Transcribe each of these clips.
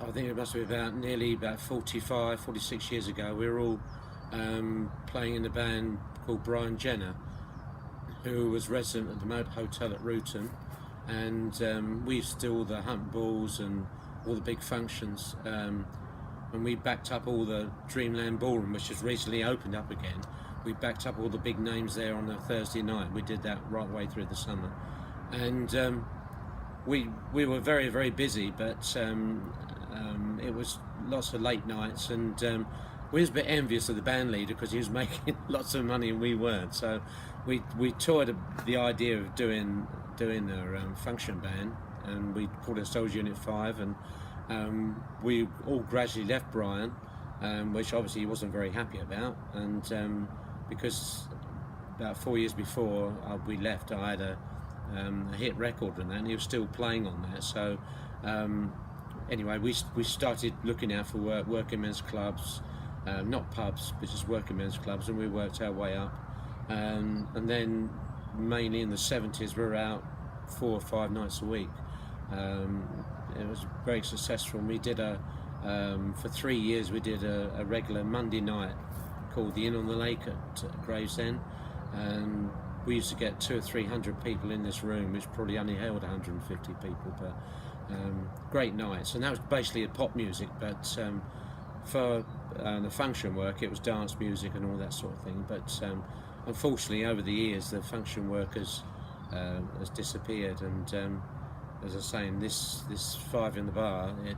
I think it must be nearly about 45, 46 years ago. We were all playing in a band called Brian Jenner, who was resident at the Moat Hotel at Ruton, and we used to do all the hunt balls and all the big functions. And we backed up all the Dreamland Ballroom, which has recently opened up again. We backed up all the big names there on a Thursday night. We did that right way through the summer, and we were very, very busy, but it was lots of late nights, and we was a bit envious of the band leader because he was making lots of money and we weren't. So we toured the idea of doing a function band, and we called ourselves Unit 5, and we all gradually left Brian, which obviously he wasn't very happy about, and because about 4 years before we left, I had a hit record on that, and he was still playing on that. So anyway, we started looking out for working men's clubs, not pubs, but just working men's clubs, and we worked our way up. And then mainly in the 70s, we were out 4 or 5 nights a week. It was very successful. And we did for 3 years, we did a regular Monday night called the Inn on the Lake at Gravesend, and we used to get 200 or 300 people in this room, which probably only held 150 people, but great nights. And that was basically pop music, but for the function work, it was dance music and all that sort of thing. But unfortunately, over the years, the function work has disappeared, and as I was saying, this 5intheBar, it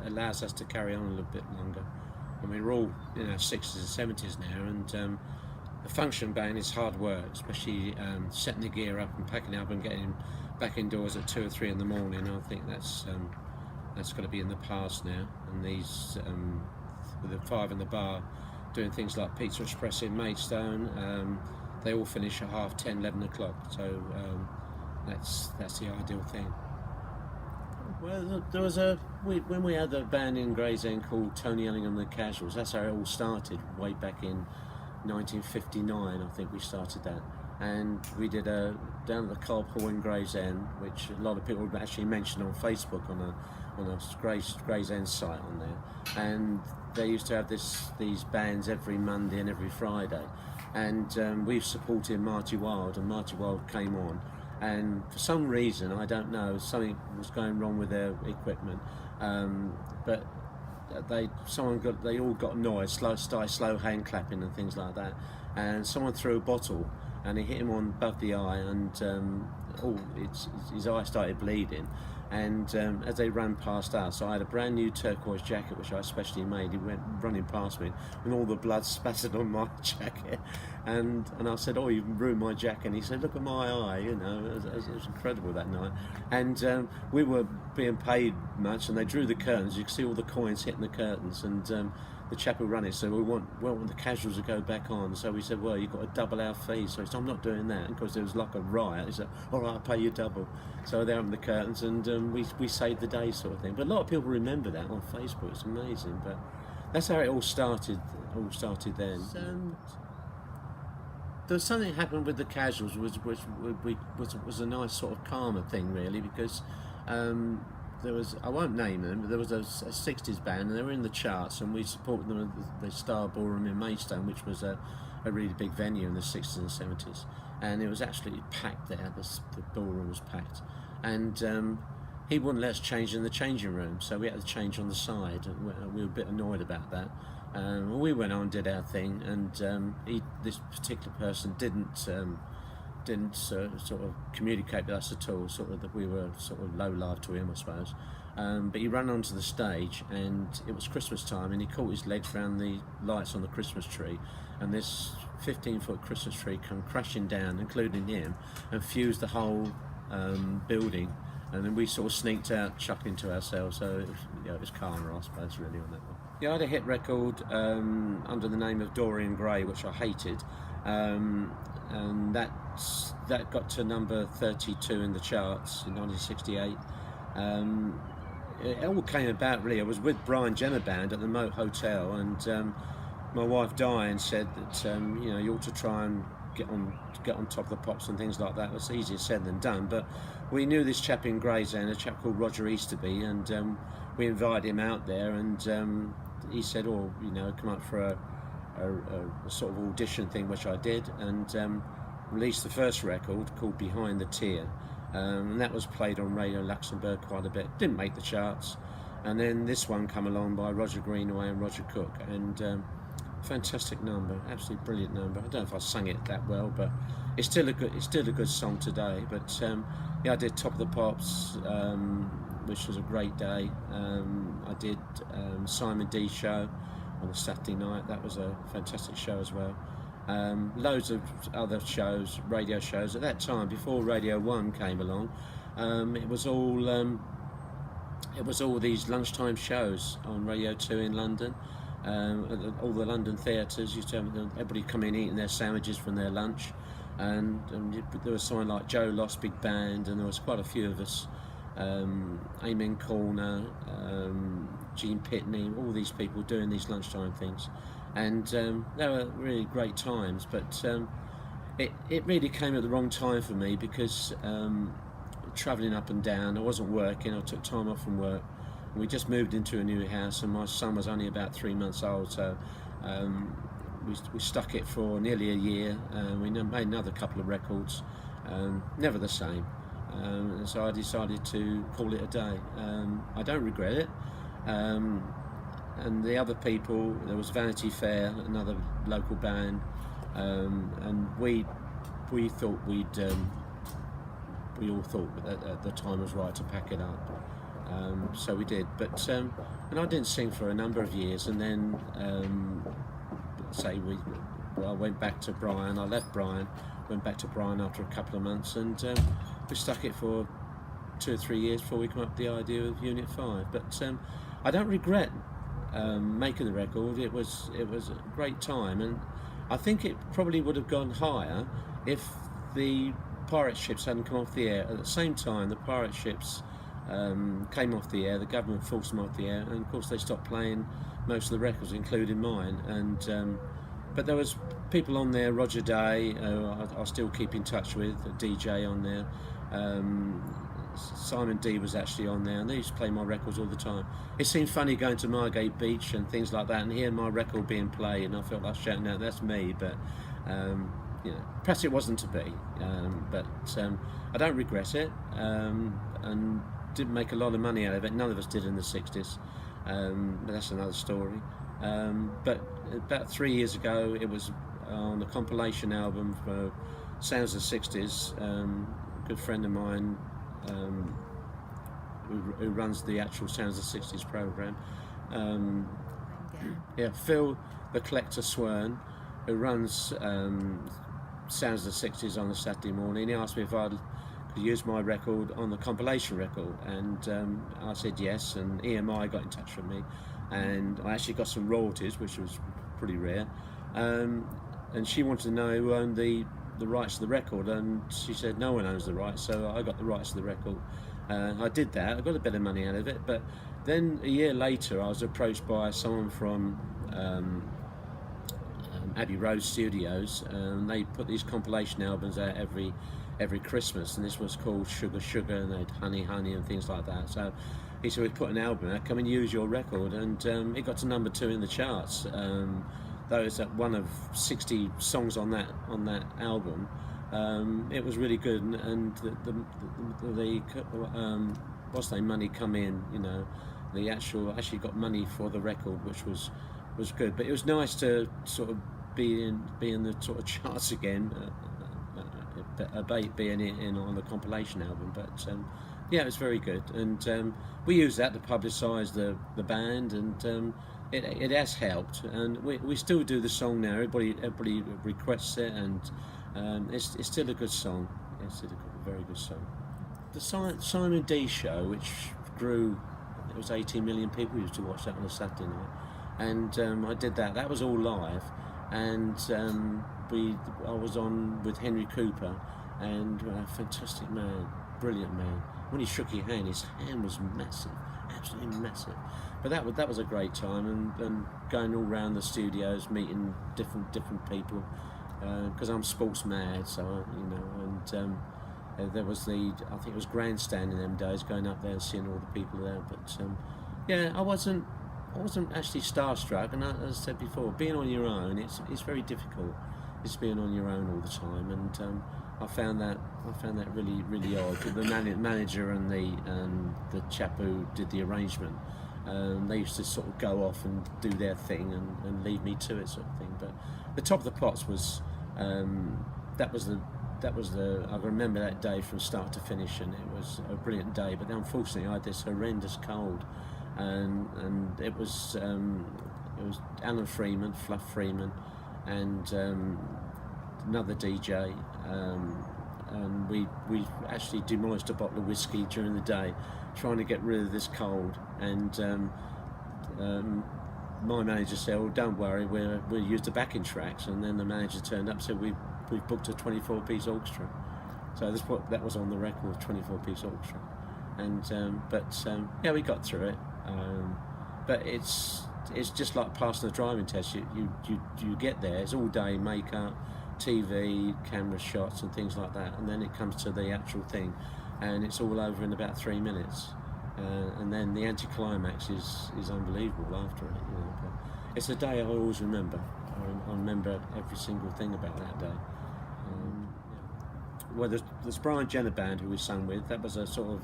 allows us to carry on a little bit longer. I mean, we're all in our 60s and 70s now, and the function band is hard work, especially setting the gear up and packing up and getting back indoors at 2 or 3 in the morning. I think that's going to be in the past now. And these with the 5intheBar doing things like Pizza Express in Maidstone, they all finish at 10:30, 11 o'clock. So that's the ideal thing. Well, there was when we had a band in Gravesend called Tony Ellingham and the Casuals. That's how it all started, way back in 1959, I think we started that, and we did down at the Cobb Hall in Gravesend, which a lot of people actually mentioned on Facebook on a Gravesend site on there, and they used to have these bands every Monday and every Friday, and we've supported Marty Wilde, and Marty Wilde came on, and for some reason, I don't know, something was going wrong with their equipment, but they all got annoyed, started slow hand clapping and things like that, and someone threw a bottle and it hit him on above the eye, and his eye started bleeding, and as they ran past us, I had a brand new turquoise jacket which I specially made. He went running past me and all the blood spattered on my jacket, and I said, "Oh, you ruined my jacket." And he said, "Look at my eye," you know. It was incredible that night, and we were being paid much, and they drew the curtains. You could see all the coins hitting the curtains, and the chap who ran it said, we want the Casuals to go back on. So we said, well, you've got to double our fee. So he said, I'm not doing that. And of course, there was like a riot. He said, all right, I'll pay you double. So they opened the curtains, and we saved the day, sort of thing. But a lot of people remember that on Facebook. It's amazing. But that's how it all started. Then. There was something happened with the Casuals, which was a nice sort of karma thing, really, because there was, I won't name them, but there was a 60s band, and they were in the charts, and we supported them at the Star Ballroom in Maidstone, which was a really big venue in the 60s and 70s, and it was absolutely packed there. The ballroom was packed, and he wouldn't let us change in the changing room, so we had to change on the side, and we were a bit annoyed about that. We went on and did our thing, and this particular person didn't sort of communicate with us at all, sort of that we were sort of low life to him, I suppose. But he ran onto the stage, and it was Christmas time, and he caught his legs around the lights on the Christmas tree, and this 15-foot Christmas tree come crashing down, including him, and fused the whole building. And then we sort of sneaked out, chuckling to ourselves. So it was karma, I suppose, really, on that one. Yeah, I had a hit record under the name of Dorian Gray, which I hated, and that got to number 32 in the charts in 1968. It all came about, really. I was with Brian Jenner Band at the Moat Hotel, and my wife Diane said that you ought to try and get on top of the pops and things like that. It was easier said than done, but we knew this chap in Gravesend, a chap called Roger Easterby, and we invited him out there, and he said, "Oh, you know, come up for a sort of audition thing," which I did, and released the first record called Behind the Tear, and that was played on Radio Luxembourg quite a bit. Didn't make the charts, and then this one come along by Roger Greenaway and Roger Cook, and fantastic number, absolutely brilliant number. I don't know if I sang it that well, but it's still a good song today. But yeah, I did Top of the Pops, which was a great day. I did Simon D show on a Saturday night. That was a fantastic show as well. Loads of other shows, radio shows. At that time, before Radio 1 came along, it was all these lunchtime shows on Radio 2 in London. All the London theatres used to have everybody come in eating their sandwiches from their lunch, and there was someone like Joe Loss Big Band, and there was quite a few of us. Amen Corner, Gene Pitney, all these people doing these lunchtime things, and they were really great times. But it really came at the wrong time for me, because travelling up and down, I wasn't working. I took time off from work. We just moved into a new house, and my son was only about 3 months old, so we stuck it for nearly a year. We made another couple of records, never the same. And so I decided to call it a day. I don't regret it. And the other people, there was Vanity Fair, another local band, and we thought we all thought that the time was right to pack it up. So we did, but and I didn't sing for a number of years, and then I went back to Brian. I left Brian, went back to Brian after a couple of months, and we stuck it for 2 or 3 years before we came up with the idea of Unit 5. But I don't regret making the record. It was a great time, and I think it probably would have gone higher if the pirate ships hadn't come off the air. At the same time, the pirate ships came off the air. The government forced them off the air, and of course they stopped playing most of the records, including mine. And but there was people on there, Roger Day, I still keep in touch with, a DJ on there. Simon D was actually on there, and they used to play my records all the time. It seemed funny going to Margate Beach and things like that, and hearing my record being played, and I felt like shouting out, "That's me!" But you know, perhaps it wasn't to be. But I don't regret it, and didn't make a lot of money out of it. None of us did in the 60s, but that's another story. But about 3 years ago, it was on a compilation album for Sounds of the 60s. A good friend of mine who runs the actual Sounds of the 60s program, yeah, Phil the Collector Swern, who runs Sounds of the 60s on a Saturday morning. He asked me if I'd use my record on the compilation record, and I said yes, and EMI got in touch with me, and I actually got some royalties, which was pretty rare, and she wanted to know who owned the rights to the record, and she said no one owns the rights, so I got the rights to the record. I did that. I got a bit of money out of it, but then a year later I was approached by someone from Abbey Road Studios, and they put these compilation albums out every Christmas, and this was called Sugar Sugar, and they had Honey Honey and things like that. So he said, "We put an album out, come and use your record," and it got to number 2 in the charts. Though it's one of 60 songs on that album, it was really good, and the what's the money come in, you know, the actually got money for the record, which was good. But it was nice to sort of be in the sort of charts again. Being in on the compilation album, but yeah, it was very good, and we used that to publicise the band, and it has helped, and we still do the song now. Everybody requests it, and it's still a good song. It's still a very good song. The Simon D show, which grew, it was 18 million people used to watch that on a Saturday night, and I did that. That was all live, and I was on with Henry Cooper, and a fantastic man, brilliant man. When he shook your hand, his hand was massive, absolutely massive. But that was a great time, and going all around the studios, meeting different people. because I'm sports mad, so and there was I think it was grandstand in them days, going up there and seeing all the people there. But yeah, I wasn't actually starstruck, and as I said before, being on your own, it's very difficult. It's being on your own all the time, and I found that really, really odd. The manager and the chap who did the arrangement, they used to sort of go off and do their thing and leave me to it, sort of thing. But the Top of the Pops was that was the I remember that day from start to finish, and it was a brilliant day. But unfortunately, I had this horrendous cold, and it was Alan Freeman, Fluff Freeman, and another DJ, and we actually demolished a bottle of whiskey during the day, trying to get rid of this cold. And my manager said, "Oh, don't worry, we'll use the backing tracks." And then the manager turned up and said, "We've booked a 24-piece orchestra." So that was on the record, 24-piece orchestra. And yeah, we got through it. But it's just like passing a driving test. You get there, it's all day makeup, TV, camera shots and things like that, and then it comes to the actual thing, and it's all over in about 3 minutes. And then the anticlimax is unbelievable after it. But it's a day I always remember. I remember every single thing about that day. Well, there's Brian Jenner band who we sung with. That was a sort of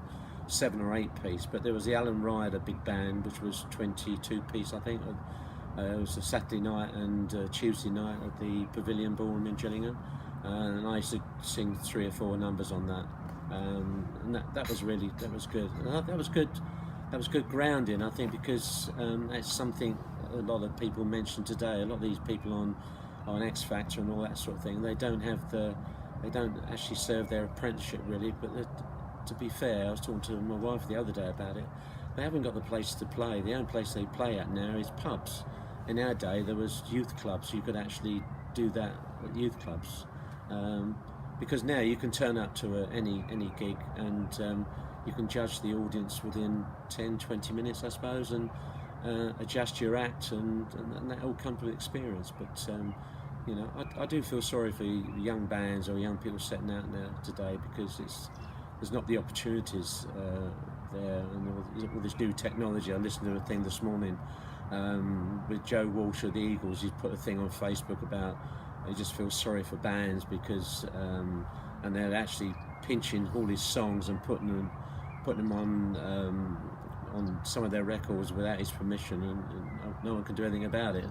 7 or 8 piece, but there was the Alan Ryder big band, which was 22 piece, I think. It was a Saturday night and Tuesday night at the Pavilion Ballroom in Gillingham, and I used to sing 3 or 4 numbers on that. And that was good. That was good grounding, I think, because that's something a lot of people mention today. A lot of these people on X Factor and all that sort of thing, they don't actually serve their apprenticeship really. But to be fair, I was talking to my wife the other day about it. They haven't got the place to play. The only place they play at now is pubs. In our day, there was youth clubs. You could actually do that at youth clubs. Because now you can turn up to any gig, and you can judge the audience within 10-20 minutes, I suppose, and adjust your act, and that all comes with experience. But I do feel sorry for young bands or young people setting out now today, because there's not the opportunities there, and all this new technology. I listened to a thing this morning with Joe Walsh of the Eagles. He's put a thing on Facebook about he just feels sorry for bands because and they're actually pinching all his songs and putting them on some of their records without his permission, and no one can do anything about it.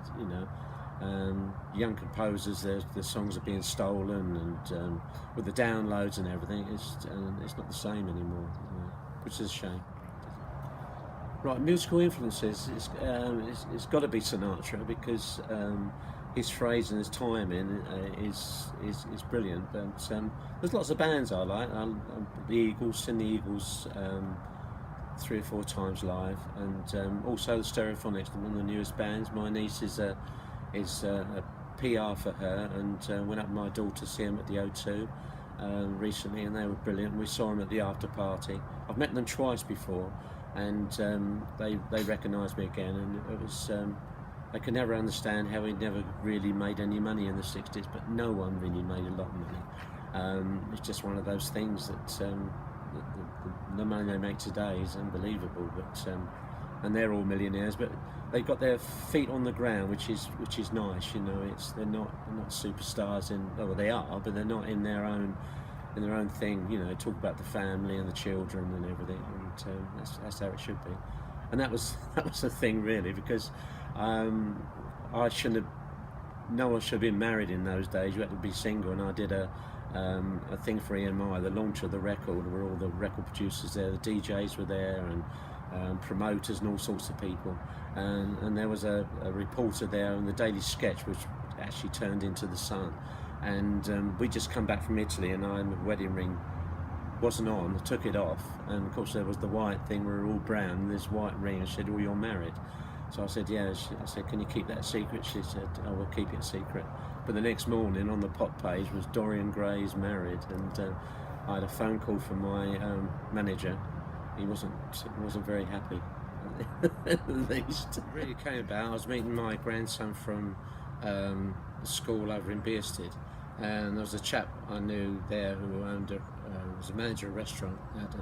Young composers, their songs are being stolen, and with the downloads and everything, it's not the same anymore, which is a shame. Right, musical influences. It's got to be Sinatra, because his phrase and his timing is brilliant. But there's lots of bands I like. The Eagles, seen the Eagles 3 or 4 times live, and also the Stereophonics, one of the newest bands. My niece is a PR for her, and went up with my daughter to see them at the O2 recently, and they were brilliant. We saw them at the after party. I've met them twice before, and they recognised me again, and it was I could never understand how he never really made any money in the 60s, but no one really made a lot of money. It's just one of those things that the money they make today is unbelievable. But and they're all millionaires, but they've got their feet on the ground, which is nice. They're not superstars well, they are, but they're not in their own thing. Talk about the family and the children and everything, and that's how it should be. And that was the thing really, because no one should have been married in those days. You had to be single, and I did a thing for EMI, the launch of the record, where all the record producers there, the DJs were there, and promoters and all sorts of people, and there was a reporter there on the Daily Sketch, which actually turned into the Sun, and we just come back from Italy, and the wedding ring wasn't on. I took it off, and of course there was the white thing, we were all brown, and this white ring, and she said, "Oh, you're married?" So I said, "Yeah." I said, "Can you keep that secret?" She said, "Oh, we'll keep it secret." But the next morning on the pop page was Dorian Gray's married, and I had a phone call from my manager. He wasn't very happy. At least. It really came about. I was meeting my grandson from school over in Bearsted, and there was a chap I knew there who owned was a manager of a restaurant at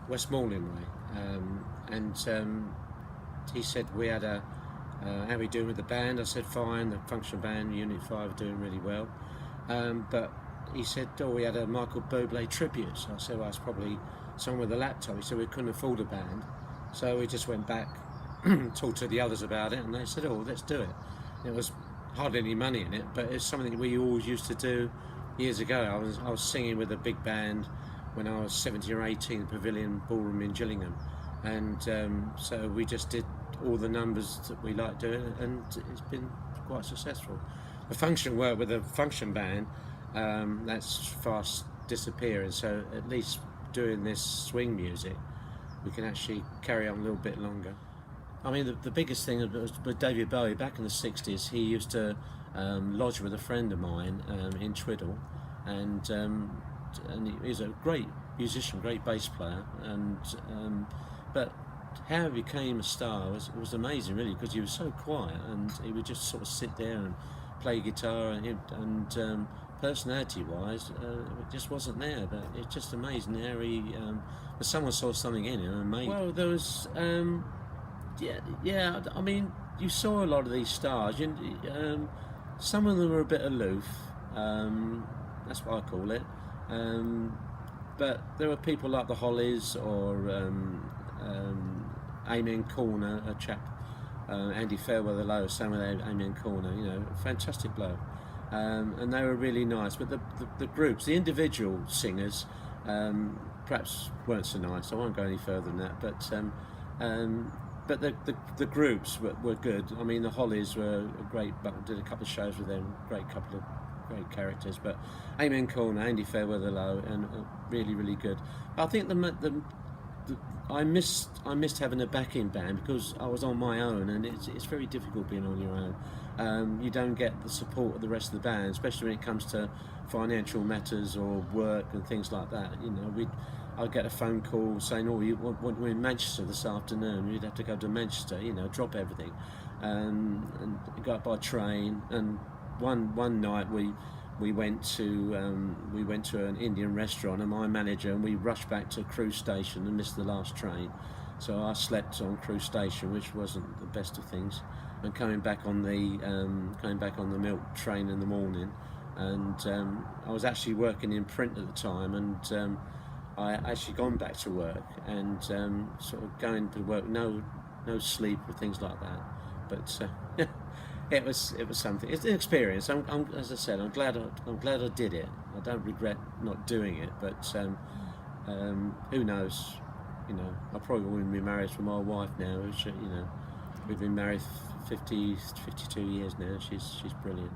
Westmoreland Way, and he said we had a how are we doing with the band? I said fine, the function band Unit 5 are doing really well, but he said, oh, we had a Michael Bublé tribute. So I said, well, it's probably someone with a laptop. He said we couldn't afford a band, so we just went back, talked to the others about it, and they said, oh, let's do it. It was hardly any money in it, but it's something that we always used to do years ago. I was singing with a big band when I was 17 or 18, the Pavilion Ballroom in Gillingham, and so we just did all the numbers that we like doing, and it's been quite successful. The function work with the function band, that's fast disappearing, so at least doing this swing music we can actually carry on a little bit longer. I mean, the biggest thing was with David Bowie back in the 60s. He used to lodge with a friend of mine in Twiddle, and he's a great musician, great bass player, and but how he became a star was amazing, really, because he was so quiet and he would just sort of sit there and play guitar, and personality-wise, it just wasn't there. But it's just amazing how he. But someone saw something in him and made. Well, there was. Yeah. I mean, you saw a lot of these stars. Some of them were a bit aloof. That's what I call it. But there were people like the Hollies or Amen Corner, a chap, Andy Fairweather Lowe, sang with Amen Corner. Fantastic bloke. And they were really nice. But the groups, the individual singers, perhaps weren't so nice. I won't go any further than that. But the groups were good. I mean, the Hollies were great. But did a couple of shows with them. Great characters. But Amen Corner, Andy Fairweather Lowe, and really, really good. I think I missed having a backing band because I was on my own, and it's very difficult being on your own. You don't get the support of the rest of the band, especially when it comes to financial matters or work and things like that. I'd get a phone call saying, "Oh, we're in Manchester this afternoon." We'd have to go to Manchester, drop everything, and go up by train. And one night we went to an Indian restaurant, and my manager and we rushed back to Crewe Station and missed the last train. So I slept on Crewe Station, which wasn't the best of things. And coming back on the milk train in the morning, and I was actually working in print at the time, and I actually gone back to work and sort of going to work, no sleep or things like that. But it was something. It's an experience. As I said, I'm glad I did it. I don't regret not doing it. But who knows? I probably wouldn't be married to my wife now. We've been married 52 years now. She's brilliant.